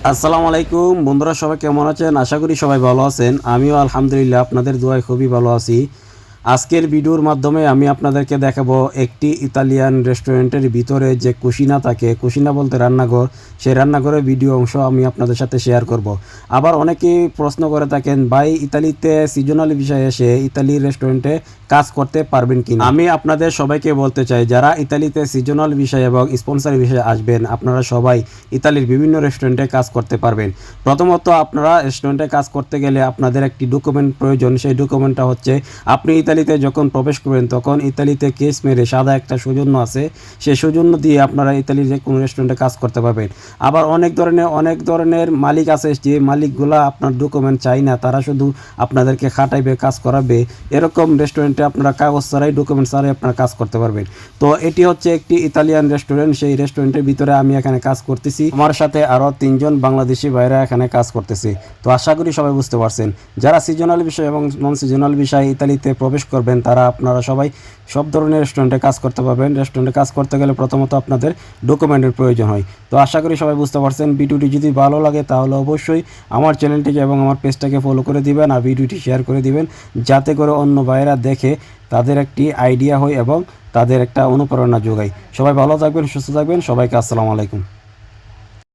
আসসালামু আলাইকুম বন্ধুরা, সবাই কেমন আছেন? আশা করি সবাই ভালো আছেন। আমিও আলহামদুলিল্লাহ আপনাদের দোয়ায় খুবই ভালো আছি। আজকের ভিডিওর মাধ্যমে আমি আপনাদেরকে দেখাবো একটি ইতালিয়ান রেস্টুরেন্টের ভিতরে যে কুসিনা থাকে, কুসিনা বলতে রান্নাঘর, সেই রান্নাঘরের ভিডিও অংশ আমি আপনাদের সাথে শেয়ার করব। আবার অনেকেই প্রশ্ন করে থাকেন, ভাই ইতালিতে সিজনাল বিষয়ে এসে ইতালির রেস্টুরেন্টে কাজ করতে পারবেন কিনা। আমি আপনাদের সবাইকে বলতে চাই, যারা ইতালিতে সিজনাল বিষয় এবং স্পন্সর বিষয়ে আসবেন, আপনারা সবাই ইতালির বিভিন্ন রেস্টুরেন্টে কাজ করতে পারবেন। প্রথমত আপনারা রেস্টুরেন্টে কাজ করতে গেলে আপনাদের একটি ডকুমেন্ট প্রয়োজন। সেই ডকুমেন্টটা হচ্ছে, আপনি ইতালিতে যখন প্রবেশ করবেন তখন ইতালিতে কেস মেরে সাদা একটা সৌজন্য আছে, সেই সৌজন্য দিয়ে আপনারা ইতালির যে কোনো রেস্টুরেন্টে কাজ করতে পারবেন। আবার অনেক ধরনের মালিক আছে, যে মালিকগুলা আপনার ডকুমেন্ট চাই না, তারা শুধু আপনাদেরকে খাটাইবে, কাজ করাবে। এরকম রেস্টুরেন্টে আপনারা কাগজ ছাড়াই, ডকুমেন্ট ছাড়াই আপনারা কাজ করতে পারবেন। তো এটি হচ্ছে একটি ইতালিয়ান রেস্টুরেন্ট। সেই রেস্টুরেন্টের ভিতরে আমি এখানে কাজ করতেছি, আমার সাথে আরও 3জন বাংলাদেশি ভাইরা এখানে কাজ করতেছে। তো আশা করি সবাই বুঝতে পারছেন। যারা সিজনাল বিষয় এবং নন সিজনাল বিষয় ইতালিতে প্রবেশ করবেন, তারা আপনারা সবাই সব ধরনের রেস্টুরেন্টে কাজ করতে পারবেন। রেস্টুরেন্টে কাজ করতে গেলে প্রথমত আপনাদের ডকুমেন্টের প্রয়োজন হয়। তো আশা করি সবাই বুঝতে পারছেন। ভিডিওটি যদি ভালো লাগে তাহলে অবশ্যই আমার চ্যানেলটিকে এবং আমার পেজটাকে ফলো করে দিবেন, আর ভিডিওটি শেয়ার করে দিবেন, যাতে করে অন্য ভাইয়েরা দেখে তাদের একটি আইডিয়া হয় এবং তাদের একটা অনুপ্রেরণা যোগায়। সবাই ভালো থাকবেন, সুস্থ থাকবেন। সবাইকে আসসালামু আলাইকুম।